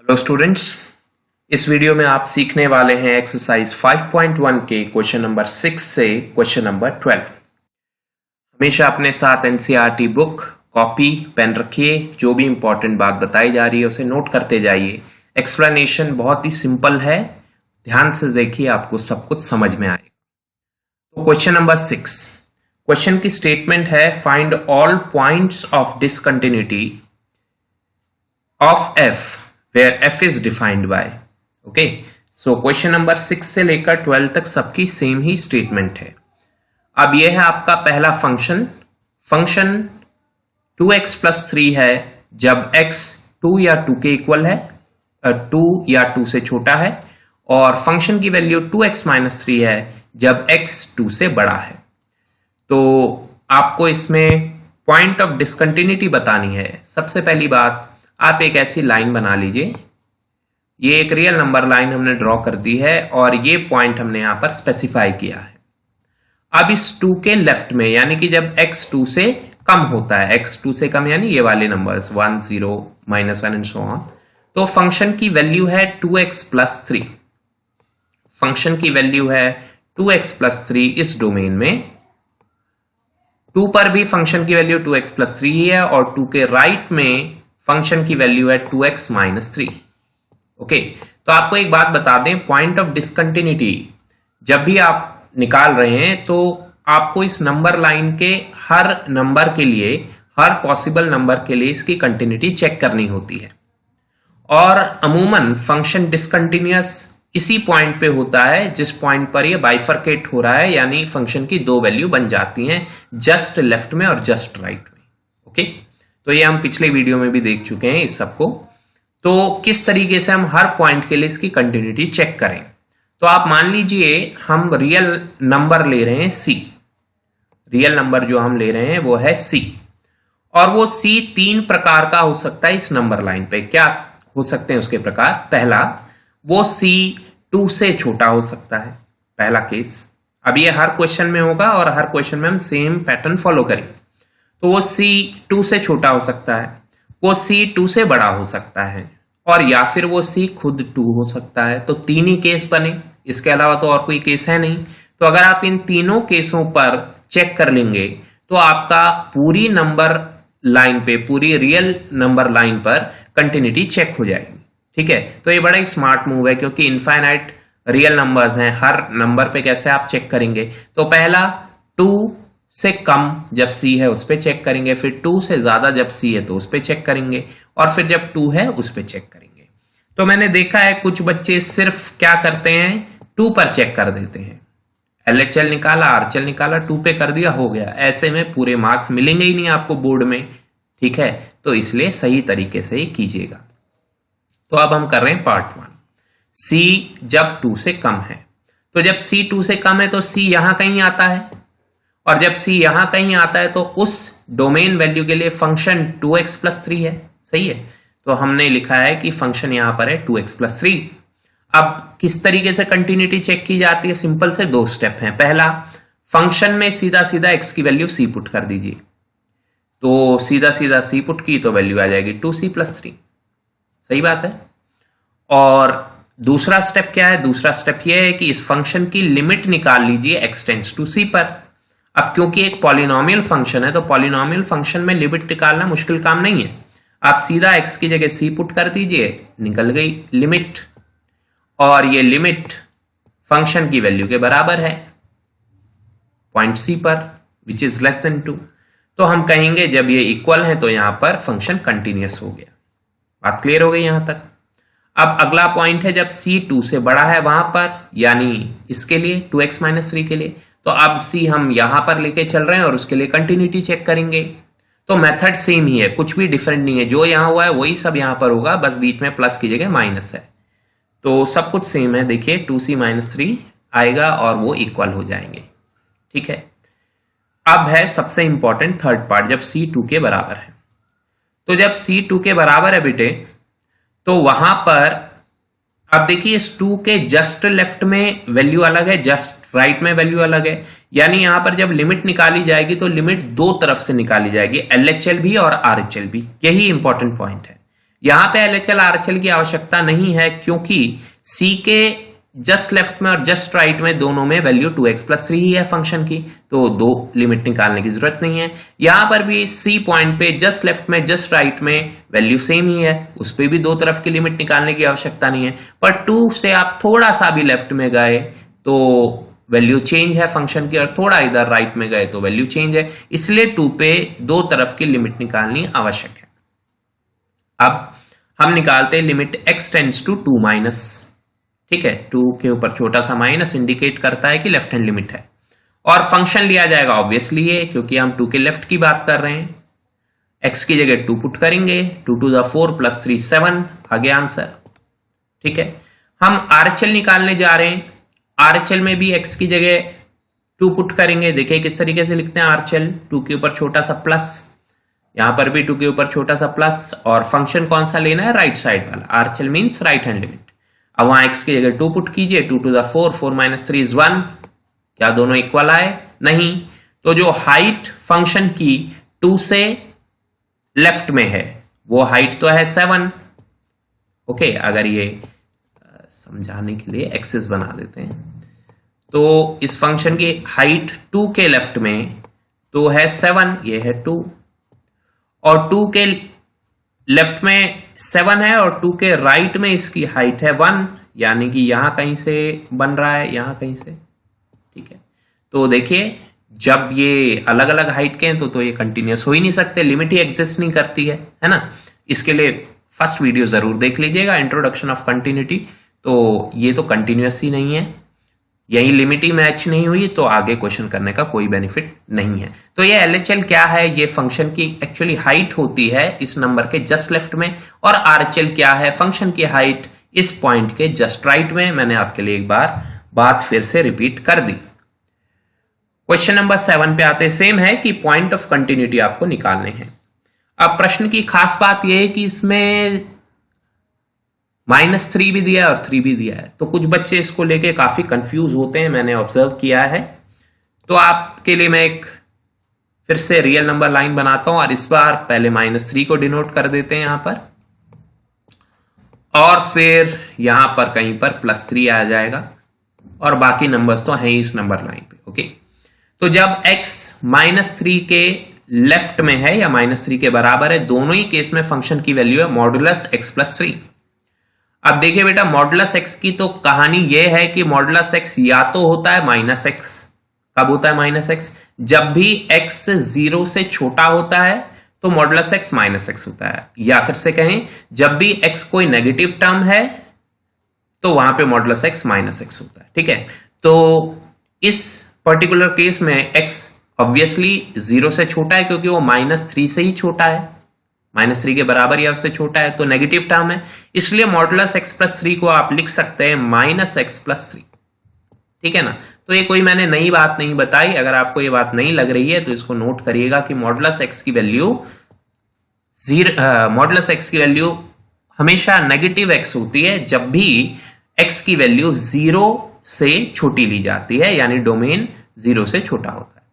Hello students, इस video में आप सीखने वाले हैं एक्सरसाइज 5.1 के क्वेश्चन नंबर 6 से क्वेश्चन नंबर 12। हमेशा अपने साथ एनसीईआरटी बुक, कॉपी, पेन रखिए। जो भी इंपॉर्टेंट बात बताई जा रही है उसे नोट करते जाइए। एक्सप्लेनेशन बहुत ही सिंपल है, ध्यान से देखिए, आपको सब कुछ समझ में आएगा। तो क्वेश्चन नंबर 6, क्वेश्चन की स्टेटमेंट है find all points of discontinuity of F where f is defined by। Okay, so question number 6 से लेकर 12 तक सबकी सेम ही स्टेटमेंट है। अब यह है आपका पहला फंक्शन 2x + 3 है जब x 2 या 2 के इक्वल है, 2 या 2 से छोटा है, और फंक्शन की वैल्यू 2x - 3 है जब x 2 से बड़ा है। तो आपको इसमें पॉइंट ऑफ डिसकंटिन्यूटी बतानी है। सबसे पहली बात, आप एक ऐसी लाइन बना लीजिए। ये एक रियल नंबर लाइन हमने ड्रॉ कर दी है और ये पॉइंट हमने यहां पर स्पेसिफाई किया है। अब इस 2 के लेफ्ट में, यानी कि जब x 2 से कम होता है, x 2 से कम यानी ये वाले नंबर्स 1 0 -1 एंड सो ऑन, तो फंक्शन की वैल्यू है 2x + 3। फंक्शन की वैल्यू है 2x + 3 इस डोमेन में। 2 पर भी फंक्शन की वैल्यू 2x + 3 ही है और 2 के राइट में फंक्शन की वैल्यू है 2x - 3। ओके, तो आपको एक बात बता दें, पॉइंट ऑफ डिसकंटिन्यूटी जब भी आप निकाल रहे हैं तो आपको इस नंबर लाइन के हर नंबर के लिए, हर पॉसिबल नंबर के लिए इसकी कंटिन्यूटी चेक करनी होती है। और अमूमन फंक्शन डिसकंटिन्यूअस इसी पॉइंट पे होता है जिस पॉइंट पर ये बाइफरकेट हो रहा है, यानी फंक्शन की दो वैल्यू बन जाती हैं, जस्ट लेफ्ट में और जस्ट राइट में। ओके, तो ये हम पिछले वीडियो में भी देख चुके हैं इस सबको। तो किस तरीके से हम हर पॉइंट के लिए इसकी कंटिन्यूटी चेक करें, तो आप मान लीजिए हम रियल नंबर ले रहे हैं c। रियल नंबर जो हम ले रहे हैं वो है c, और वो c 3 प्रकार का हो सकता है इस नंबर लाइन पे। क्या हो सकते हैं उसके प्रकार? पहला, वो c 2 से छोटा हो सकता है, पहला केस। अब ये हर क्वेश्चन में होगा और हर क्वेश्चन में हम सेम पैटर्न फॉलो करेंगे। तो वो c 2 से छोटा हो सकता है, वो c 2 से बड़ा हो सकता है, और या फिर वो c खुद 2 हो सकता है। तो 3 ही केस बने, इसके अलावा तो और कोई केस है नहीं। तो अगर आप इन तीनों केसों पर चेक कर लेंगे तो आपका पूरी नंबर लाइन पे, पूरी रियल नंबर लाइन पर कंटिन्यूटी चेक हो जाएगी। ठीक है, तो ये बड़ा ही स्मार्ट मूव है क्योंकि इनफाइनाइट रियल नंबर्स हैं। हर नंबर पे कैसे आप चेक करेंगे? तो पहला 2 से कम जब c है उस पे चेक करेंगे, फिर 2 से ज्यादा जब c है तो उस पे चेक करेंगे, और फिर जब 2 है उस पे चेक करेंगे। तो मैंने देखा है कुछ बच्चे सिर्फ क्या करते हैं, 2 पर चेक कर देते हैं। LHL निकाला, RHL निकाला, 2 पे कर दिया, हो गया। ऐसे में पूरे मार्क्स मिलेंगे ही नहीं आपको बोर्ड में। ठीक है, तो इसलिए सही तरीके से ही कीजिएगा। तो अब हम कर रहे हैं पार्ट 1। c जब 2 से कम है, तो जब c 2 से कम है तो c यहां कहीं आता है, और जब c यहां कहीं आता है तो उस डोमेन वैल्यू के लिए फंक्शन 2x + 3 है। सही है, तो हमने लिखा है कि फंक्शन यहां पर है 2x + 3। अब किस तरीके से कंटिन्यूटी चेक की जाती है? सिंपल से 2 स्टेप हैं। पहला, फंक्शन में सीधा सीधा x की वैल्यू c पुट कर दीजिए। तो सीधा सीधा c पुट की तो वैल्यू आ जाएगी 2c + 3। सही बात है। और दूसरा स्टेप क्या है? दूसरा स्टेप यह है कि इस फंक्शन की लिमिट निकाल लीजिए x टेंड्स टू c पर। अब क्योंकि एक पॉलिनोमियल फंक्शन है तो पॉलिनोमियल फंक्शन में लिमिट निकालना मुश्किल काम नहीं है। आप सीधा x की जगह c पुट कर दीजिए, निकल गई लिमिट, और ये लिमिट फंक्शन की वैल्यू के बराबर है पॉइंट c पर, विच इज लेस देन 2। तो हम कहेंगे जब ये इक्वल है तो यहां पर फंक्शन कंटिन्यूअस हो गया। बात क्लियर हो गई यहां तक। अब अगला पॉइंट है जब c 2 से बड़ा है वहां पर, यानी इसके लिए 2x - 3 के लिए। तो अब c हम यहां पर लेके चल रहे हैं और उसके लिए कंटिन्यूटी चेक करेंगे। तो मेथड सेम ही है, कुछ भी डिफरेंट नहीं है। जो यहां हुआ है वही सब यहां पर होगा, बस बीच में प्लस की जगह माइनस है। तो सब कुछ सेम है। देखिए 2c - 3 आएगा और वो इक्वल हो जाएंगे। ठीक है, अब है सबसे इंपॉर्टेंट थर्ड पार्ट, जब c 2 के बराबर है। तो जब c 2 के बराबर है बेटे, तो वहां पर अब देखिए इस 2 के जस्ट लेफ्ट में वैल्यू अलग है, जस्ट राइट में वैल्यू अलग है। यानी यहां पर जब लिमिट निकाली जाएगी तो लिमिट 2 तरफ से निकाली जाएगी, LHL भी और RHL भी। यही इंपॉर्टेंट पॉइंट है। यहां पे एलएचएल आरएचएल की आवश्यकता नहीं है, क्योंकि सी के जस्ट लेफ्ट में और जस्ट राइट में दोनों में वैल्यू 2x+3 ही है फंक्शन की, तो दो लिमिट निकालने की जरूरत नहीं है। यहां पर भी सी पॉइंट पे जस्ट लेफ्ट में जस्ट राइट में वैल्यू सेम ही है, उस पर भी दो तरफ की लिमिट निकालने की आवश्यकता नहीं है। पर 2 से आप थोड़ा सा भी लेफ्ट में गए तो वैल्यू चेंज है फंक्शन की, और थोड़ा इधर राइट में गए तो वैल्यू चेंज है, इसलिए 2 पे दो तरफ की लिमिट निकालनी आवश्यक है। अब हम निकालते हैं limit x tends to 2 minus, ठीक है, 2 के ऊपर छोटा सा माइनस इंडिकेट करता है कि लेफ्ट हैंड लिमिट है, और फंक्शन लिया जाएगा ऑब्वियसली ये, क्योंकि हम 2 के लेफ्ट की बात कर रहे हैं। x की जगह 2 पुट करेंगे, 2 to the 4 + 3 7 आ गया आंसर, ठीक है। हम आरएचएल निकालने जा रहे हैं, आरएचएल में भी x की जगह 2 पुट करेंगे। देखिए किस तरीके से लिखते हैं आरएचएल, 2 के ऊपर छोटा सा प्लस, यहां पर भी 2 के ऊपर छोटा सा प्लस, और फंक्शन कौन सा लेना है, राइट साइड वाला, RHL means right hand limit. अब वहां x की जगह 2 पुट कीजिए, 2 to the 4 4 - 3 is 1, क्या दोनों इक्वल आए, नहीं, तो जो हाइट फंक्शन की 2 से लेफ्ट में है वो हाइट तो है 7, ओके। अगर ये समझाने के लिए एक्सिस बना देते हैं, तो इस फंक्शन की हाइट 2 के लेफ्ट में तो है 7, ये है 2, और 2 के लेफ्ट में 7 है, और 2 के राइट में इसकी हाइट है 1, यानी कि यहां कहीं से बन रहा है, यहां कहीं से, ठीक है। तो देखिए जब ये अलग अलग हाइट के हैं तो ये कंटिन्यूस हो ही नहीं सकते, लिमिट ही एग्जिस्ट नहीं करती है ना। इसके लिए फर्स्ट वीडियो जरूर देख लीजिएगा, इंट्रोडक्शन ऑफ कंटिन्यूटी। तो ये तो कंटिन्यूस ही नहीं है, यही लिमिट ही मैच नहीं हुई, तो आगे क्वेश्चन करने का कोई बेनिफिट नहीं है। तो ये एलएचएल क्या है, ये फंक्शन की एक्चुअली हाइट होती है इस नंबर के जस्ट लेफ्ट में, और आरएचएल क्या है, फंक्शन की हाइट इस पॉइंट के जस्ट राइट में। मैंने आपके लिए एक बार बात फिर से रिपीट कर दी। क्वेश्चन नंबर 7 पे आते, सेम है कि पॉइंट ऑफ कंटिन्यूटी आपको निकालने हैं। अब प्रश्न की खास बात यह है कि इसमें -3 भी दिया है और 3 भी दिया है, तो कुछ बच्चे इसको लेके काफी कंफ्यूज होते हैं, मैंने ऑब्जर्व किया है। तो आपके लिए मैं एक फिर से रियल नंबर लाइन बनाता हूं, और इस बार पहले -3 को डिनोट कर देते हैं यहां पर, और फिर यहां पर कहीं पर +3 आ जाएगा, और बाकी नंबर्स तो हैं ही इस नंबर लाइन पे, ओके। तो जब x -3 के लेफ्ट में है या -3 के बराबर है, दोनों ही केस में फंक्शन की वैल्यू है मॉडुलस x+3। अब देखिए बेटा, मॉडुलस x की तो कहानी यह है कि मॉडुलस x या तो होता है -x, कब होता है -x, जब भी x 0 से छोटा होता है तो मॉडुलस x -x होता है, या फिर से कहें जब भी x कोई नेगेटिव टर्म है तो वहां पे मॉडुलस x -x होता है, ठीक है। तो इस पर्टिकुलर केस में x ऑब्वियसली 0 से छोटा है, क्योंकि वो -3 से ही छोटा है, -3 के बराबर या उससे छोटा है, तो नेगेटिव टर्म है, इसलिए मॉडुलस x+3 को आप लिख सकते हैं -x+3, ठीक है ना। तो ये कोई मैंने नई बात नहीं बताई, अगर आपको ये बात नहीं लग रही है तो इसको नोट करिएगा कि मॉडुलस x की वैल्यू हमेशा नेगेटिव x होती है जब भी x की वैल्यू 0 से छोटी ली जाती है, यानी डोमेन 0 से छोटा होता है।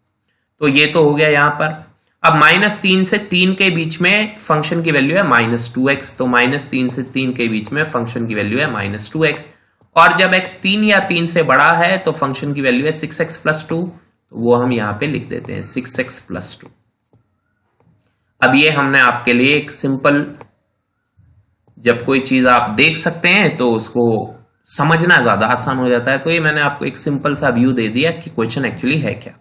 तो ये तो हो गया यहां पर। अब -3 से 3 के बीच में फंक्शन की वैल्यू है -2x, तो -3 से 3 के बीच में फंक्शन की वैल्यू है -2x, और जब x 3 या 3 से बड़ा है तो फंक्शन की वैल्यू है 6x+2, तो वो हम यहां पे लिख देते हैं 6x+2। अब ये हमने आपके लिए एक सिंपल, जब कोई चीज आप देख सकते हैं तो उसको समझना ज्यादा आसान हो जाता है, तो ये मैंने आपको एक सिंपल सा व्यू दे दिया कि क्वेश्चन एक्चुअली है क्या।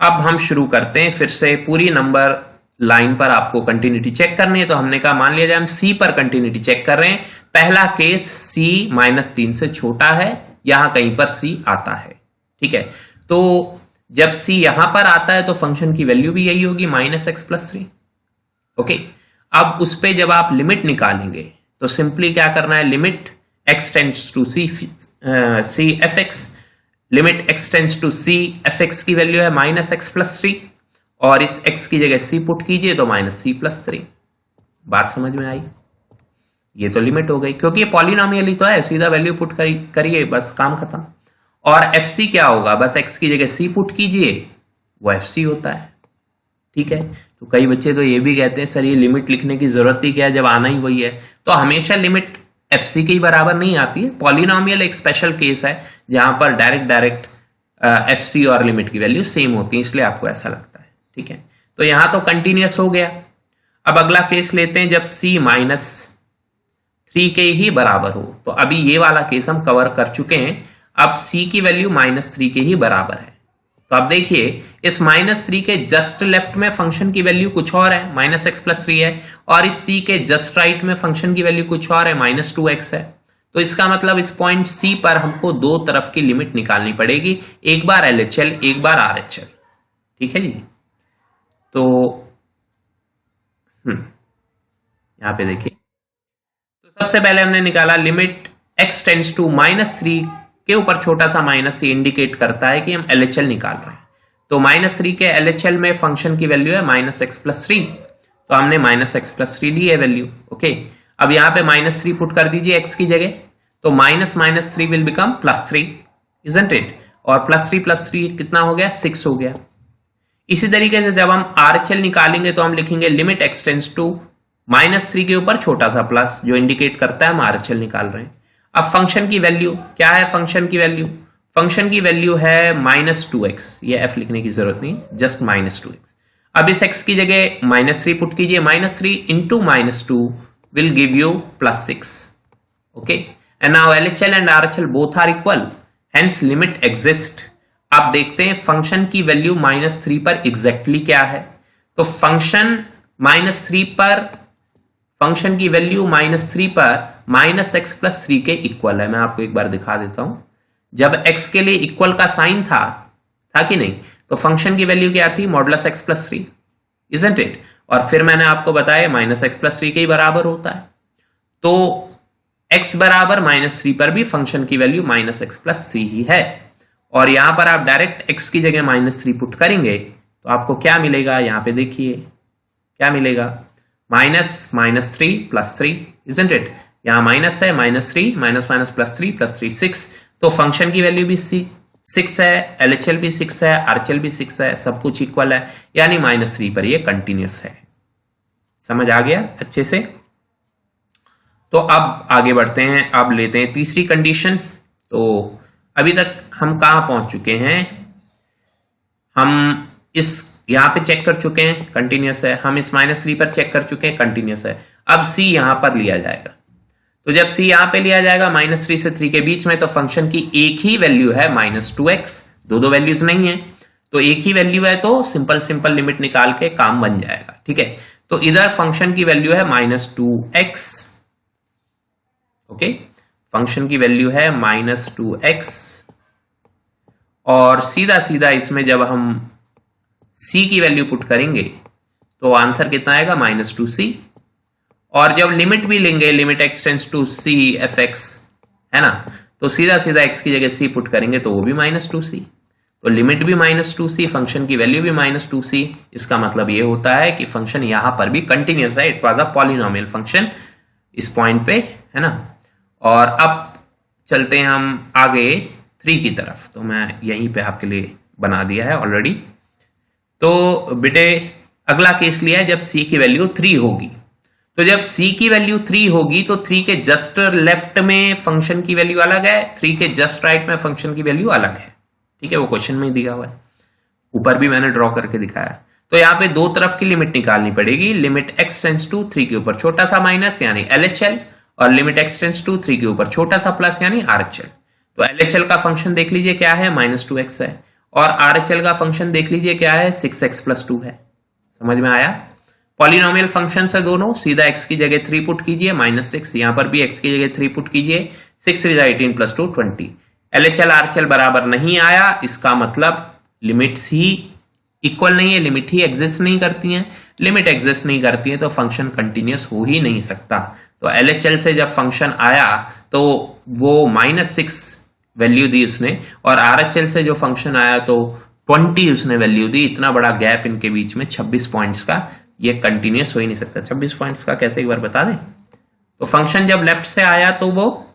अब हम शुरू करते हैं फिर से, पूरी नंबर लाइन पर आपको कंटिन्यूटी चेक करनी है। तो हमने कहा मान लिया जाए हम C पर कंटिन्यूटी चेक कर रहे हैं, पहला केस C -3 से छोटा है, यहां कहीं पर C आता है, ठीक है। तो जब C यहां पर आता है तो फंक्शन की वैल्यू भी यही होगी -x+3, ओके। अब उस पे जब आप लिमिट निकालेंगे तो सिंपली क्या करना है, limit x tends to C f(x), limit x tends to C f(x) की वैल्यू है -x+3, और इस x की जगह C पुट कीजिए तो -c+3। बात समझ में आई? ये तो लिमिट हो गई, क्योंकि ये पॉलिनोमियल ही तो है, सीधा वैल्यू पुट करिए, बस काम खत्म। और fc क्या होगा, बस x की जगह C पुट कीजिए, वो fc होता है, ठीक है। तो कई बच्चे तो ये भी कहते हैं सर ये लिमिट लिखने की जरूरत ही क्या है जब आना ही वही है। तो हमेशा लिमिट एफसी के ही बराबर नहीं आती है। पॉलिनोमियल एक स्पेशल केस है जहां पर डायरेक्ट एफसी और लिमिट की वैल्यू सेम होती है, इसलिए आपको ऐसा लगता है। ठीक है, तो यहां तो कंटिन्यूअस हो गया। अब अगला केस लेते हैं जब c -3 के ही बराबर हो। तो अभी ये वाला केस हम कवर कर चुके हैं। अब c की वैल्यू -3 के ही बराबर है। तो अब देखिए इस -3 के जस्ट लेफ्ट में फंक्शन की वैल्यू कुछ और है, -x+3 है, और इस c के जस्ट राइट में फंक्शन की वैल्यू कुछ और है, -2x है। तो इसका मतलब इस पॉइंट c पर हमको दो तरफ की लिमिट निकालनी पड़ेगी, एक बार LHL एक बार RHL। ठीक है जी, तो यहां पे देखिए, तो सबसे पहले हमने निकाला लिमिट x टेंड्स टू -3 के ऊपर छोटा सा माइनस, ये इंडिकेट करता है कि हम LHL निकाल रहे हैं। तो -3 के LHL में फंक्शन की वैल्यू है -x+3, तो हमने -x+3 ली है वैल्यू। ओके, अब यहां पे -3 पुट कर दीजिए x की जगह, तो -3 विल बिकम +3, इजंट इट? और +3 कितना हो गया? 6 हो गया। इसी तरीके से जब हम RHL निकालेंगे तो हम लिखेंगे लिमिट x टेंड्स टू -3 के ऊपर छोटा सा प्लस, जो इंडिकेट करता है हम RHL निकाल रहे हैं। अब फंक्शन की वैल्यू क्या है? फंक्शन की वैल्यू है -2x, ये f लिखने की जरूरत नहीं, जस्ट -2x। अब इस x की जगह -3 पुट कीजिए, -3 into -2 will give you +6। Okay, and now LHL and RHL both are equal, hence limit exist. अब देखते हैं फंक्शन की वैल्यू -3 पर एग्जैक्टली क्या है। तो फंक्शन की वैल्यू -3 पर -x+3 के इक्वल है। मैं आपको एक बार दिखा देता हूं। जब x के लिए इक्वल का साइन था कि नहीं, तो फंक्शन की वैल्यू क्या थी? Modulus x+3, isn't it? और फिर मैंने आपको बताया -x+3 के ही बराबर होता है। तो x बराबर -3 पर भी फंक्शन की वैल्यू -x+3 ही है। और यहां पर आप डायरेक्ट x की जगह -3 पुट करेंगे तो आपको क्या मिलेगा? यहां पे देखिए क्या मिलेगा, -3 +3, इजंट इट? यहां माइनस है, -3 -+3 +3 6। तो फंक्शन की वैल्यू भी 6 है, LHL भी 6 है, RHL भी 6 है, सब कुछ इक्वल है, यानी -3 पर ये कंटिन्यूअस है। समझ आ गया अच्छे से? तो अब आगे बढ़ते हैं, अब लेते हैं तीसरी कंडीशन। तो अभी तक हम कहां पहुंच चुके हैं? हम इस यहां पे चेक कर चुके हैं कंटिन्यूअस है, हम इस -3 पर चेक कर चुके हैं कंटिन्यूअस है। अब c यहां पर लिया जाएगा। तो जब c यहां पे लिया जाएगा -3 से 3 के बीच में, तो फंक्शन की एक ही वैल्यू है -2x, दो वैल्यूज नहीं है, तो एक ही वैल्यू है, तो सिंपल लिमिट निकाल के काम बन जाएगा। ठीक है, तो इधर फंक्शन की वैल्यू है -2x। ओके, फंक्शन की वैल्यू है -2x, और सीधा इसमें जब हम c की वैल्यू पुट करेंगे तो आंसर कितना आएगा? -2c। और जब लिमिट भी लेंगे, limit x tends to c fx, है ना, तो सीधा x की जगह c पुट करेंगे तो वो भी -2c। तो लिमिट भी -2c, फंक्शन की वैल्यू भी -2c। इसका मतलब ये होता है कि फंक्शन यहां पर भी कंटिन्यूअस है, it was a polynomial function इस पॉइंट पे, है ना। और अब चलते हैं हम आगे 3 की तरफ। तो मैं यहीं पे आपके लिए बना दिया है ऑलरेडी। तो बेटे अगला केस लिया है जब c की वैल्यू 3 होगी। तो जब c की वैल्यू 3 होगी तो 3 के जस्ट लेफ्ट में फंक्शन की वैल्यू अलग है, 3 के जस्ट राइट में फंक्शन की वैल्यू अलग है। ठीक है, वो क्वेश्चन में ही दिया हुआ है, ऊपर भी मैंने ड्रॉ करके दिखाया। तो यहां पे दो तरफ की लिमिट निकालनी पड़ेगी। लिमिट x टेंड्स टू 3 के ऊपर छोटा था माइनस यानी LHL, और लिमिट x टेंड्स टू 3 के ऊपर छोटा सा प्लस यानी RHL। तो LHL का फंक्शन देख लीजिए क्या है, -2x है, और RHL का फंक्शन देख लीजिए क्या है, 6x+2 है। समझ में आया? पॉलिनोमियल फंक्शन है दोनों, सीधा x की जगह 3 पुट कीजिए, -6, यहां पर भी x की जगह 3 पुट कीजिए, 6 3 18 + 2 20। LHL RHL बराबर नहीं आया, इसका मतलब लिमिट्स ही इक्वल नहीं है, लिमिट ही एग्जिस्ट नहीं करती हैं। लिमिट एग्जिस्ट नहीं करती है तो फंक्शन कंटिन्यूअस हो ही नहीं सकता। तो LHL से जब फंक्शन आया तो वो -6 वैल्यू दी उसने, और RHL से जो फंक्शन आया तो 20 उसने वैल्यू दी। इतना बड़ा गैप इनके बीच में 26 पॉइंट्स का, ये कंटिन्यूअस हो ही नहीं सकता। 26 पॉइंट्स का कैसे, एक बार बता दें? तो फंक्शन जब लेफ्ट से आया तो वो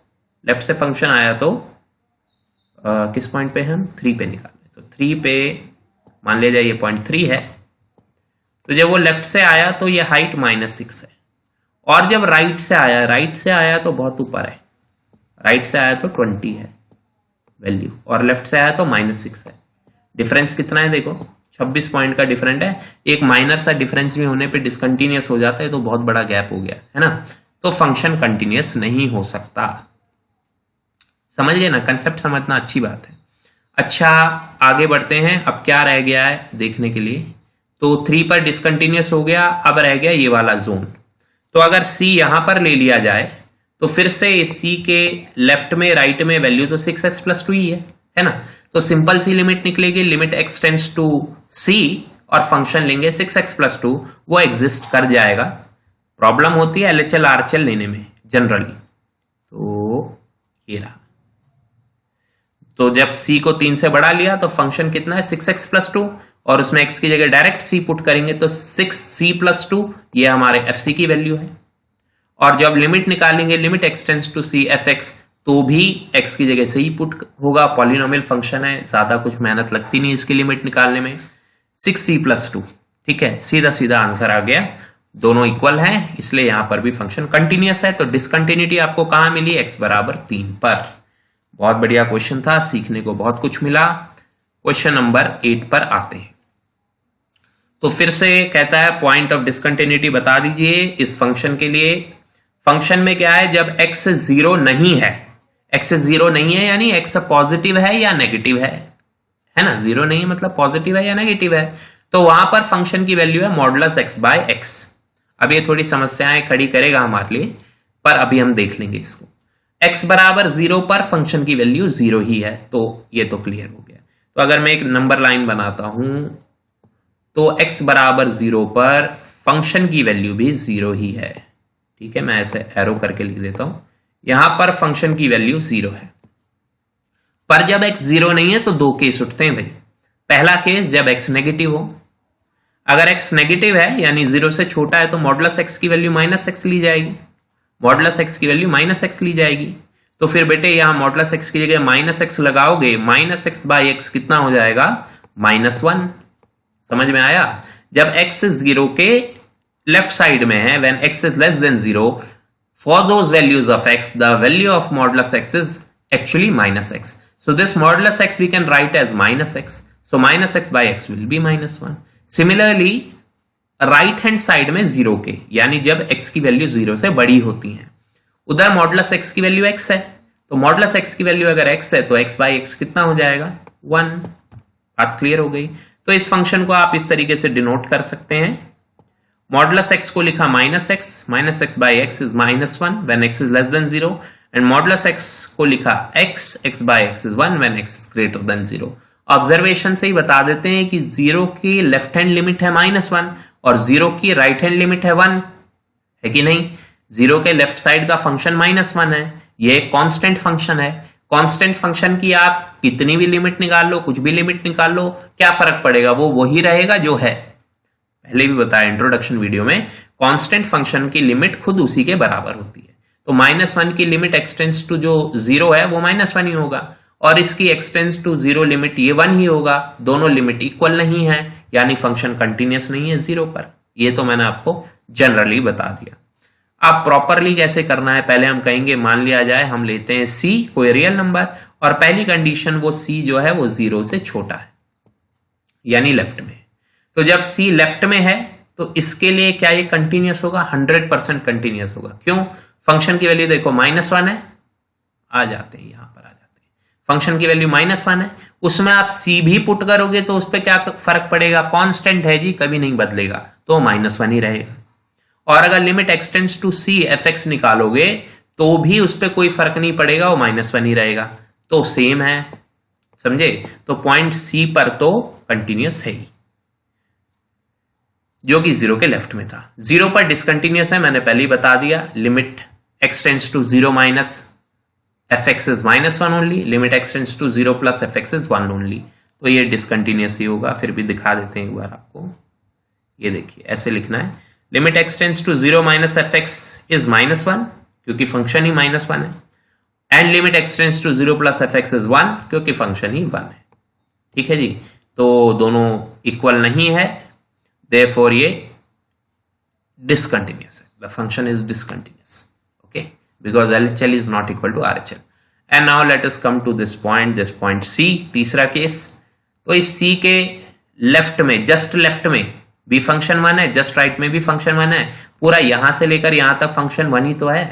लेफ्ट से फंक्शन आया तो किस पॉइंट पे हम 3 पे निकालें, तो 3 पे मान लिया जाए ये पॉइंट 3 है, तो जब वो लेफ्ट से आया तो ये हाइट -6 है, और जब राइट से आया तो बहुत ऊपर है, राइट से आया तो 20 है वैल्यू, और लेफ्ट से आया तो -6 है। डिफरेंस कितना है देखो, 26 पॉइंट का डिफरेंट है। एक माइनर सा डिफरेंस भी होने पे डिसकंटिन्यूअस हो जाता है, तो बहुत बड़ा गैप हो गया है ना, तो फंक्शन कंटिन्यूअस नहीं हो सकता। समझ गए ना, कंसेप्ट समझना अच्छी बात है। अच्छा आगे बढ़ते हैं, अब क्या रह गया है देखने के लिए। तो 3 पर डिसकंटिन्यूअस हो गया, अब रह गया ये वाला जोन। तो अगर C यहां पर ले लिया जाए तो फिर से C के लेफ्ट में राइट में वैल्यू तो 6x + 2 ही है ना, तो सिंपल सी लिमिट निकलेगी, limit x tends to C और फंक्शन लेंगे 6x + 2, वो एग्जिस्ट कर जाएगा। प्रॉब्लम होती है LHL RHL लेने में जनरली, तो ये रहा। तो जब C को 3 से बढ़ा लिया तो फंक्शन कितना है 6x + 2, और उसमें x की जगह डायरेक्ट C पुट करेंगे तो 6C + 2, ये हमारे FC की वैल्यू है। और जब लिमिट निकालेंगे limit x tends to C fx, तो भी x की जगह से ही पुट होगा, पॉलिनोमियल फंक्शन है, ज्यादा कुछ मेहनत लगती नहीं इसकी लिमिट निकालने में। 6C + 2, ठीक है, सीधा सीधा आंसर आ गया, दोनों इक्वल हैं, इसलिए यहां पर भी फंक्शन कंटिन्यूअस है। तो डिसकंटिन्यूटी आपको कहां मिली, x = 3 पर। बहुत बढ़िया क्वेश्चन था, सीखने को बहुत कुछ मिला। क्वेश्चन नंबर 8 पर आते हैं। तो फिर से कहता है पॉइंट ऑफ डिसकंटिन्यूटी बता दीजिए इस फंक्शन के लिए। फंक्शन में क्या है, जब x 0 नहीं है, x 0 नहीं है यानी x पॉजिटिव है या नेगेटिव है ना, 0 नहीं है मतलब पॉजिटिव है या नेगेटिव है, तो वहां पर फंक्शन की वैल्यू है मॉडुलस x/x। अब ये थोड़ी समस्याएं खड़ी करेगा हमारे लिए, पर अभी हम देख लेंगे इसको। x = 0 पर फंक्शन की वैल्यू 0 ही है, तो ये तो क्लियर हो गया। तो अगर मैं एक नंबर लाइन बनाता हूं तो x = 0 पर फंक्शन की वैल्यू भी 0 ही है, ठीक है, मैं ऐसे एरो करके लिख देता हूं, यहां पर फंक्शन की वैल्यू 0 है। पर जब x 0 नहीं है तो 2 केस उठते हैं भाई। पहला केस जब x नेगेटिव हो, अगर x नेगेटिव है यानी 0 से छोटा है तो मॉडुलस x की वैल्यू -x ली जाएगी, मॉडुलस x की वैल्यू -x ली जाएगी। तो फिर बेटे यहां मॉडुलस x की जगह -x लगाओगे, -x/x कितना हो जाएगा, -1। समझ में आया। जब x 0 के लेफ्ट साइड में है, when x is less than 0, for those values of x, the value of modulus x is actually -x. So this modulus x we can write as -x. So -x/x will be -1. Similarly, right hand side में 0 के, यानी जब x की value 0 से बड़ी होती है, उधर मॉडुलस x की वैल्यू x है, तो मॉडुलस x की वैल्यू अगर x है तो x/x कितना हो जाएगा, 1। बात क्लियर हो गई। तो इस फंक्शन को आप इस तरीके से डिनोट कर सकते हैं। मॉडुलस x को लिखा -x/x is -1 when x is less than 0, and modulus x को लिखा x/x is 1 when x is greater than 0। Observation से ही बता देते हैं कि 0 की लेफ्ट हैंड लिमिट है -1 और 0 की राइट हैंड लिमिट है 1, है कि नहीं। 0 के लेफ्ट साइड का फंक्शन -1 है, ये एक कांस्टेंट फंक्शन है। कांस्टेंट फंक्शन की आप कितनी भी लिमिट निकाल लो, कुछ भी लिमिट निकाल लो, क्या फर्क पड़ेगा, वो वही रहेगा जो है। पहले भी बताया इंट्रोडक्शन वीडियो में, कांस्टेंट फंक्शन की लिमिट खुद उसी के बराबर होती है। तो -1 की लिमिट एक्सटेंड्स टू जो 0 है वो -1 ही होगा, और इसकी एक्सटेंड्स टू 0 लिमिट ये 1 ही होगा। दोनों लिमिट इक्वल नहीं है, यानी फंक्शन कंटिन्यूअस नहीं है 0 पर। ये तो मैंने आपको जनरली बता दिया। अब प्रॉपरली कैसे करना है, पहले हम कहेंगे मान लिया जाए हम लेते हैं c कोई रियल नंबर, और पहली कंडीशन वो c जो है वो 0 से छोटा है, यानी लेफ्ट में। तो जब c लेफ्ट में है तो इसके लिए क्या ये कंटिन्यूअस होगा, 100% कंटिन्यूअस होगा। क्यों, फंक्शन की वैल्यू देखो -1 है, आ जाते हैं यहां पर, आ जाते हैं, फंक्शन की वैल्यू -1 है, उसमें आप c भी पुट करोगे तो उस पर क्या फर्क पड़ेगा, कांस्टेंट है जी, कभी नहीं बदलेगा, तो -1 ही रहेगा। और अगर limit x tends to c fx निकालोगे तो भी उस पर कोई फर्क नहीं पड़ेगा, वो -1 ही रहेगा, तो सेम है, समझे। तो पॉइंट c पर तो कंटिन्यूअस है ही, जो कि 0 के लेफ्ट में था। 0 पर डिसकंटिन्यूअस है, मैंने पहले ही बता दिया, limit x tends to 0 minus fx is -1 only, limit x tends to 0 plus fx is 1 only, तो ये डिसकंटिन्यूअस ही होगा। फिर भी दिखा देते हैं एक बार आपको, ये देखिए ऐसे लिखना है, limit x tends to 0 minus fx is -1 क्योंकि फंक्शन ही -1 है, and limit x tends to 0 plus fx is 1 क्योंकि फंक्शन ही 1 है। ठीक है जी, तो दोनों इक्वल नहीं है, देयरफॉर ये discontinuous है, the function is discontinuous, okay, because LHL is not equal to RHL. And now let us come to this point C, तीसरा केस। तो इस C के लेफ्ट में, जस्ट लेफ्ट में भी फंक्शन 1 है, जस्ट राइट में भी फंक्शन 1 है, पूरा यहां से लेकर यहां तक फंक्शन 1 ही तो है,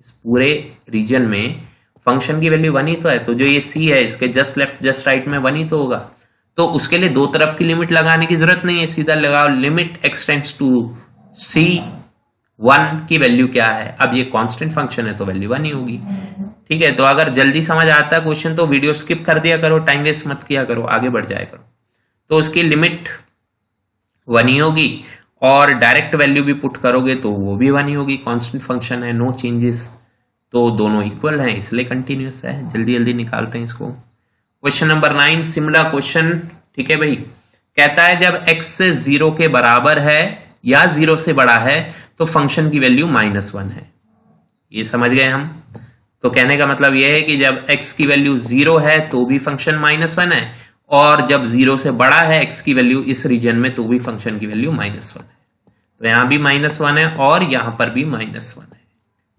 इस पूरे रीजन में फंक्शन की वैल्यू 1 ही तो है। तो जो ये C है इसके जस्ट लेफ्ट जस्ट राइट में 1 ही तो होगा, तो उसके लिए दो तरफ की लिमिट लगाने की जरूरत नहीं है, सीधा लगाओ लिमिट एक्सटेंड्स टू C1 की वैल्यू क्या है। अब ये कांस्टेंट फंक्शन है तो वैल्यू 1 ही होगी, ठीक है। तो अगर जल्दी समझ आता है क्वेश्चन तो वीडियो स्किप कर दिया करो, टाइम वेस्ट मत किया करो, आगे बढ़ जाया करो। तो उसकी लिमिट 1 ही होगी और डायरेक्ट वैल्यू भी पुट करोगे तो वो भी 1 ही होगी, कांस्टेंट फंक्शन है, नो चेंजेस, तो दोनों इक्वल हैं इसलिए कंटिन्यूअस है। जल्दी जल्दी निकालते हैं इसको। क्वेश्चन नंबर 9 सिमिलर क्वेश्चन, ठीक है भाई। कहता है जब x 0 के बराबर है या 0 से बड़ा है तो फंक्शन की वैल्यू -1 है। ये समझ गए हम। तो कहने का मतलब यह है कि जब x की वैल्यू 0 है तो भी फंक्शन -1 है, और जब 0 से बड़ा है x की वैल्यू इस रीजन में तो भी फंक्शन की वैल्यू -1 है। तो यहां भी -1 है और यहां पर भी -1 है।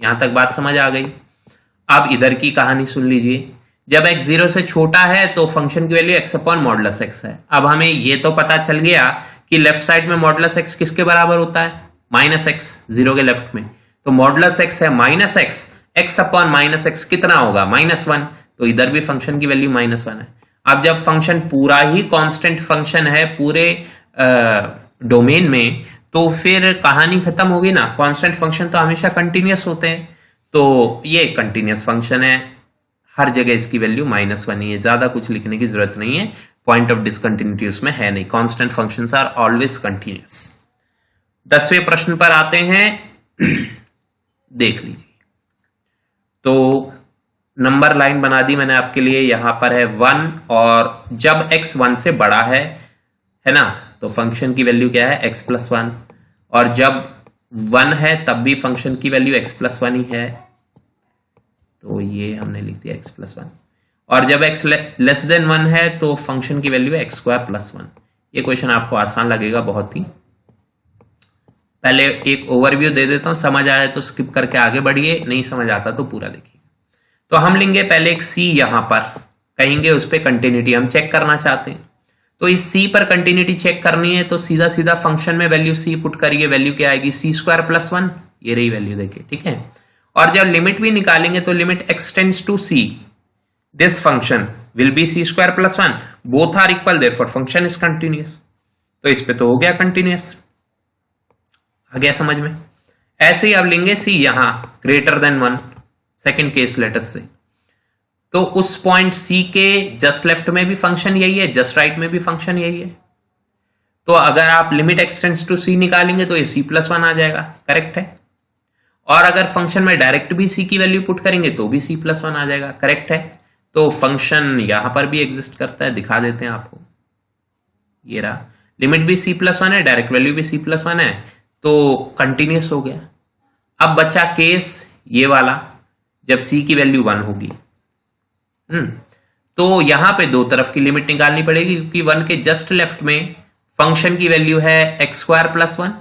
यहां तक बात समझ आ गई। अब इधर की कहानी सुन लीजिए। जब x 0 से छोटा है तो फंक्शन की value x upon modulus x है। अब हमें ये तो पता चल गया कि लेफ्ट साइड में मॉडुलस x किसके बराबर होता है, -x, 0 के लेफ्ट में। तो मॉडुलस x है -x, x अपॉन -x कितना होगा, -1, तो इधर भी फंक्शन की वैल्यू -1 है। अब जब फंक्शन पूरा ही कांस्टेंट फंक्शन है पूरे डोमेन में, तो फिर कहानी खत्म होगी ना। कांस्टेंट फंक्शन तो हमेशा कंटिन्यूअस होते हैं, तो ये कंटिन्यूअस फंक्शन है, हर जगह इसकी वैल्यू -1 ही है, ज्यादा कुछ लिखने की जरूरत नहीं है। पॉइंट ऑफ डिसकंटिन्यूटी उसमें है नहीं, constant functions are always continuous. 10वें प्रश्न पर आते हैं, देख लीजिए। तो नंबर लाइन बना दी मैंने आपके लिए, यहां पर है 1, और जब x 1 से बड़ा है ना, तो फंक्शन की वैल्यू क्या है, x + 1, और जब 1 है तब भी फंक्शन की वैल्यू x + 1 ही है, तो ये हमने लिख दिया x + 1, और जब x < 1 है तो फंक्शन की वैल्यू है x² + 1। ये क्वेश्चन आपको आसान लगेगा बहुत ही। पहले एक ओवरव्यू दे देता हूं, समझ आया तो स्किप करके आगे बढ़िए, नहीं समझ आता तो पूरा देखिए। तो हम लेंगे पहले एक C, यहां पर कहेंगे उस पर कंटिन्यूटी हम चेक करना चाहते हैं। तो इस C पर कंटिन्यूटी चेक करनी है तो सीधा सीधा फंक्शन में वैल्यू C पुट करिए, वैल्यू क्या आएगी, c² + 1, ये रही वैल्यू देखिए, ठीक है। और जब लिमिट भी निकालेंगे तो limit x tends to C, this function will be c² + 1, both are equal, therefore function is continuous. तो इस पे तो हो गया कंटिन्यूअस, आ गया समझ में। ऐसे ही अब लेंगे C यहां > 1, सेकेंड केस लेटर से, तो उस पॉइंट C के जस्ट लेफ्ट में भी फंक्शन यही है, जस्ट राइट में भी फंक्शन यही है। तो अगर आप लिमिट एक्सटेंड्स टू C निकालेंगे तो ये c + 1 आ जाएगा, करेक्ट है। और अगर फंक्शन में डायरेक्ट भी C की वैल्यू पुट करेंगे तो भी c + 1 आ जाएगा, करेक्ट है। तो फंक्शन यहां पर भी एग्जिस्ट करता है, दिखा देते हैं आपको। ये रहा, लिमिट भी c + 1 है, डायरेक्ट वैल्यू भी c + 1 है, तो कंटिन्यूअस हो गया। अब बचा केस ये वाला, जब C की वैल्यू 1 होगी। तो यहां पे दो तरफ की लिमिट निकालनी पड़ेगी, क्योंकि 1 के जस्ट लेफ्ट में फंक्शन की वैल्यू है x² + 1,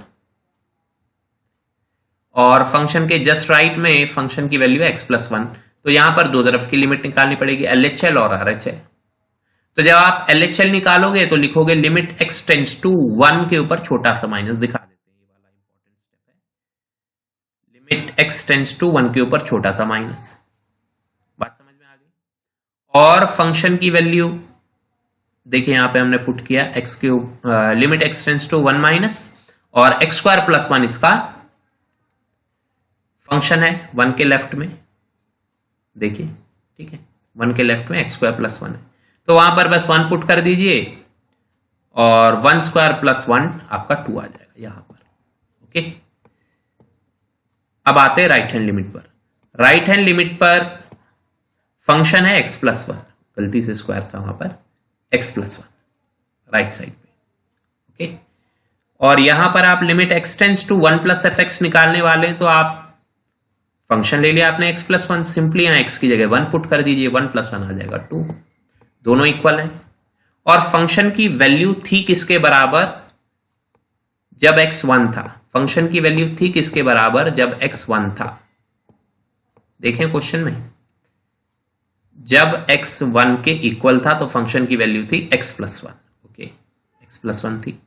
और फंक्शन के जस्ट राइट में फंक्शन की वैल्यू है x + 1। तो यहां पर दो तरफ की लिमिट निकालनी पड़ेगी, LHL और RHL। तो जब आप LHL निकालोगे तो लिखोगे लिमिट एक्सटेंड्स टू 1 के ऊपर छोटा सा माइनस, दिखा देते हैं, ये वाला इंपॉर्टेंट स्टेप है, लिमिट एक्सटेंड्स टू 1 के ऊपर छोटा सा माइनस। बात समझ में आ गई। और फंक्शन की वैल्यू देखिए यहां पे हमने पुट किया x3, लिमिट एक्सटेंड्स टू 1 - और x² + 1 इसका फंक्शन है 1 के लेफ्ट में, देखिए, ठीक है, 1 के लेफ्ट में x² + 1 है, तो वहां पर बस 1 पुट कर दीजिए और 1² + 1 आपका 2 आ जाएगा यहां पर, ओके। अब आते हैं राइट हैंड लिमिट पर। राइट हैंड लिमिट पर फंक्शन है x + 1, गलती से स्क्वायर था वहां पर, x + 1 राइट साइड पे, ओके। और यहां पर आप लिमिट एक्सटेंड्स टू 1 + fx निकालने वाले, तो आप फंक्शन ले लिया आपने x + 1, सिंपली यहां x की जगह 1 पुट कर दीजिए, 1 + 1 आ जाएगा 2, दोनों इक्वल हैं। और फंक्शन की वैल्यू थी किसके बराबर, जब x 1 था, फंक्शन की वैल्यू थी किसके बराबर, जब x 1 था। देखें क्वेश्चन में, जब x 1 के इक्वल था तो फंक्शन की वैल्यू थी x + 1। ओके, x + 1 थी।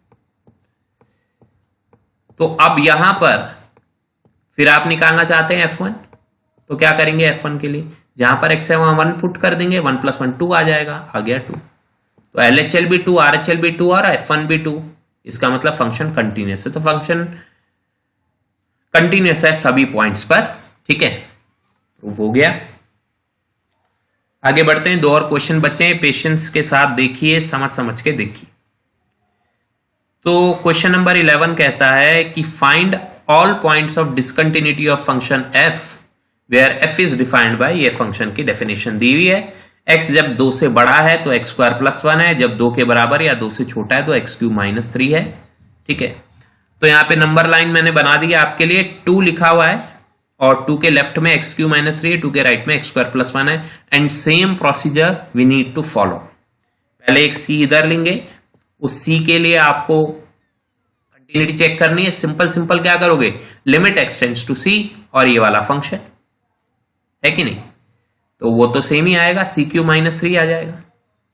तो अब यहां पर फिर आप निकालना चाहते हैं f1, तो क्या करेंगे f1 के लिए, जहां पर x है वहां 1 पुट कर देंगे, 1 + 1 2 आ जाएगा, आ गया 2। तो LHL भी 2, RHL भी 2 और f1 भी 2। इसका मतलब फंक्शन कंटिन्यूअस है। तो फंक्शन कंटिन्यूअस है सभी पॉइंट्स पर, ठीक है, प्रूव हो गया। आगे बढ़ते हैं, 2 और क्वेश्चन बचे हैं, पेशेंस के साथ देखिए, समझ के देखिए। तो क्वेश्चन नंबर 11 कहता है कि find all points of discontinuity of function f where f is defined by, ये फंक्शन की डेफिनेशन दी हुई है। x जब 2 से बड़ा है तो x² + 1 है, जब 2 के बराबर या 2 से छोटा है तो x³ - 3 है, ठीक है। तो यहां पे नंबर लाइन मैंने बना दी आपके लिए, 2 लिखा हुआ है और 2 के लेफ्ट में x³ - 3 है, 2 के राइट में x² + 1 है। And same procedure we need to follow. पहले एक c इधर लेंगे, उस c के लिए आपको कंटिन्यूटी चेक करनी है। सिंपल क्या करोगे, limit x tends to c और ये वाला फंक्शन है कि नहीं, तो वो तो सेम ही आएगा, c³ - 3 आ जाएगा।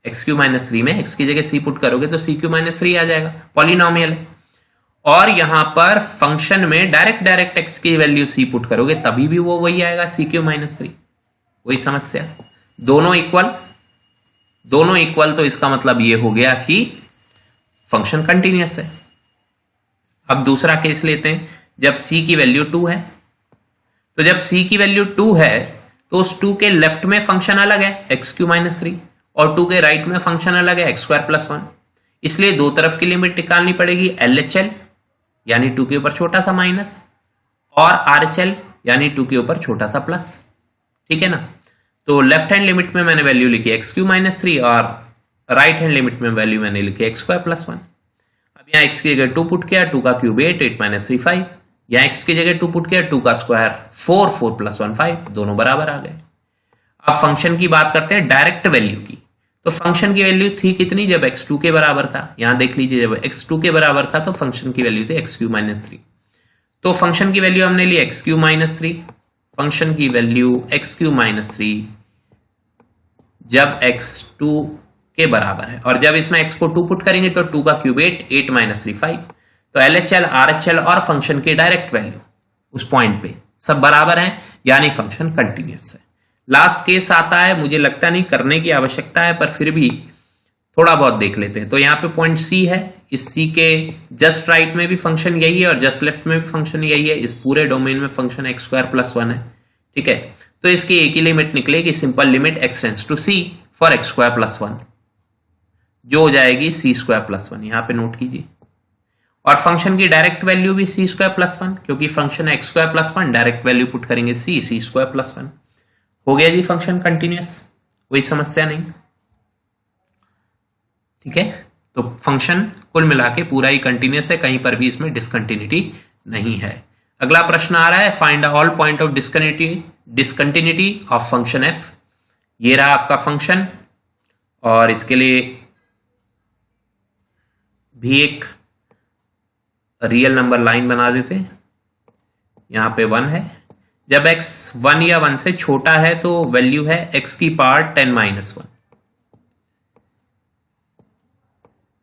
x³ - 3 में x की जगह c पुट करोगे तो c³ - 3 आ जाएगा, पॉलिनोमियल है। और यहां पर फंक्शन में डायरेक्ट x की वैल्यू c पुट करोगे तभी भी वो वही आएगा, c³ - 3। वही समस्या, दोनों इक्वल, तो इसका मतलब ये हो गया कि फंक्शन कंटिन्यूअस है। अब दूसरा केस लेते हैं, जब c की वैल्यू 2 है। तो जब c की वैल्यू 2 है तो उस 2 के लेफ्ट में फंक्शन अलग है x³ - 3 और 2 के राइट में फंक्शन अलग है x² + 1। इसलिए दो तरफ की लिमिट निकालनी पड़ेगी, LHL यानी 2 के ऊपर छोटा सा माइनस और RHL यानी 2 के ऊपर छोटा सा प्लस, ठीक है ना। तो लेफ्ट हैंड लिमिट में मैंने वैल्यू लिखी x³ - 3 और राइट हैंड लिमिट में वैल्यू मैंने लिखी x² + 1। अब यहाँ x की जगह 2 पुट किया, 2 का क्यूब 8, 8 - 3 5। यहाँ x की जगह 2 पुट किया, 2 का स्क्वायर 4, 4 + 1 5, दोनों बराबर आ गए। अब फंक्शन की बात करते हैं डायरेक्ट वैल्यू की। तो फंक्शन की वैल्यू थी कितनी, जब x 2 के बराबर था। यहां देख लीजिए, जब x 2 के बराबर था तो फंक्शन की वैल्यू थी x³ - 3। तो फंक्शन की वैल्यू हमने ली x³ - 3, फंक्शन की वैल्यू x³ - 3 जब x 2 के बराबर है, और जब इसमें x को 2 पुट करेंगे तो 2 का क्यूब 8, 8 - 3 5। तो LHL, RHL और फंक्शन की डायरेक्ट वैल्यू उस पॉइंट पे सब बराबर हैं, यानी फंक्शन कंटिन्यूअस है। लास्ट केस आता है, मुझे लगता नहीं करने की आवश्यकता है, पर फिर भी थोड़ा बहुत देख लेते हैं। तो यहाँ पे पॉइंट C है, इस C के जस्ट राइट में भी फंक्शन यही है और जस्ट लेफ्ट में भी फंक्शन यही है। इस पूरे डोमेन में फंक्शन x² + 1 है, ठीक है। तो इसकी एक ही लिमिट निकलेगी, simple limit x tends to c for x² + 1, जो हो जाएगी c² + 1, यहां पे नोट कीजिए। और फंक्शन की डायरेक्ट वैल्यू भी c² + 1, क्योंकि फंक्शन है x² + 1, डायरेक्ट वैल्यू पुट करेंगे c² + 1। हो गया जी फंक्शन कंटिन्यूअस, कोई समस्या नहीं, ठीक है। तो फंक्शन कुल मिला के पूरा ही कंटिन्यूअस है, कहीं पर भी इसमें डिसकंटिन्यूटी नहीं है। अगला प्रश्न आ रहा है, find all point of discontinuity of function f। ये रहा आपका फंक्शन, और इसके लिए भी एक रियल नंबर लाइन बना देते हैं। यहां पे 1 है, जब x 1 या 1 से छोटा है तो वैल्यू है x⁻10 - 1।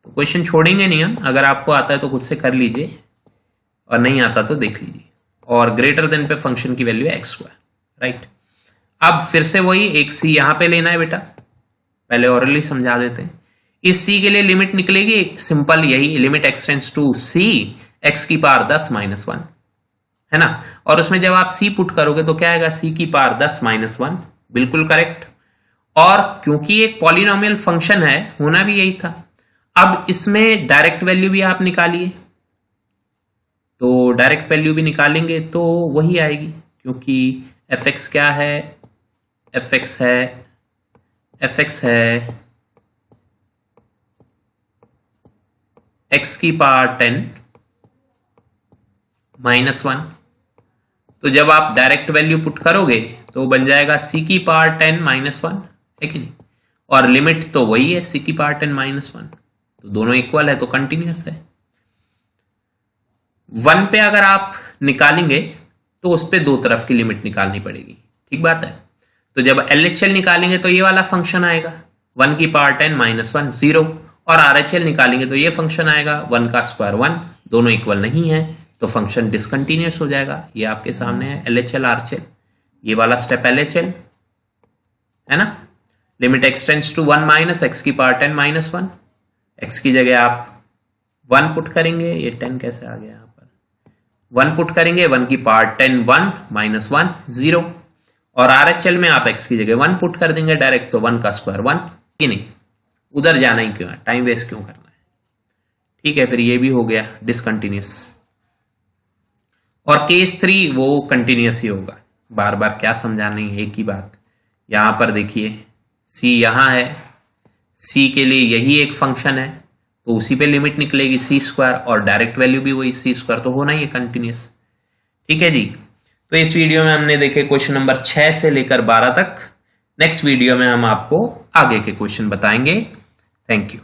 तो क्वेश्चन छोड़ेंगे नहीं हम, अगर आपको आता है तो खुद से कर लीजिए और नहीं आता तो देख लीजिए। और ग्रेटर देन पे फंक्शन की वैल्यू है x², राइट। अब फिर से वही एक c यहां पे लेना है बेटा, पहले ऑरली समझा देते हैं। इस c के लिए लिमिट निकलेगी सिंपल यही, limit x tends to c x⁻10 - 1, है ना। और उसमें जब आप c पुट करोगे तो क्या आएगा, c⁻10 - 1, बिल्कुल करेक्ट। और क्योंकि एक पॉलिनोमियल फंक्शन है, होना भी यही था। अब इसमें डायरेक्ट वैल्यू भी आप निकालिए, तो डायरेक्ट वैल्यू भी निकालेंगे तो वही आएगी, क्योंकि fx क्या है, fx है x⁻10 - 1। तो जब आप डायरेक्ट वैल्यू पुट करोगे तो बन जाएगा c⁻10 - 1, है कि नहीं। और लिमिट तो वही है c⁻10 - 1, तो दोनों इक्वल है तो कंटिन्यूअस है। 1 पे अगर आप निकालेंगे तो उस पे दो तरफ की लिमिट निकालनी पड़ेगी, ठीक बात है। तो जब LHL निकालेंगे तो ये वाला फंक्शन आएगा 1 की पावर 10 -1 0, और RHL निकालेंगे तो ये फंक्शन आएगा 1 का स्क्वायर 1, दोनों इक्वल नहीं है तो फंक्शन डिसकंटिन्यूअस हो जाएगा। ये आपके सामने है LHL RHL, ये वाला स्टेप LHL है ना। Limit x tends to 1 minus x की पावर 10 -1, x की जगह आप 1 पुट करेंगे, ये 10 कैसे आ गया यहाँ पर, 1 पुट करेंगे, 1 की पावर 10 1 -1 0, और RHL में आप x की जगह 1 पुट कर देंगे डायरेक्ट, तो 1 का स्क्वायर 1, कि नहीं उधर जाना ही क्यों है, टाइम वेस्ट क्यों करना है, ठीक है। फिर ये भी हो गया डिसकंटिन्यूअस। और केस 3 वो कंटिन्यूअस ही होगा, बार बार क्या समझाना है, एक ही बात। यहां पर देखिए c यहां है, c के लिए यही एक फंक्शन है तो उसी पे लिमिट निकलेगी c स्क्वायर, और डायरेक्ट वैल्यू भी वही c स्क्वायर, तो होना ही है कंटिन्यूअस, ठीक है जी। तो इस वीडियो में हमने देखे क्वेश्चन नंबर 6 से लेकर 12 तक। नेक्स्ट वीडियो में हम आपको आगे के क्वेश्चन बताएंगे। Thank you.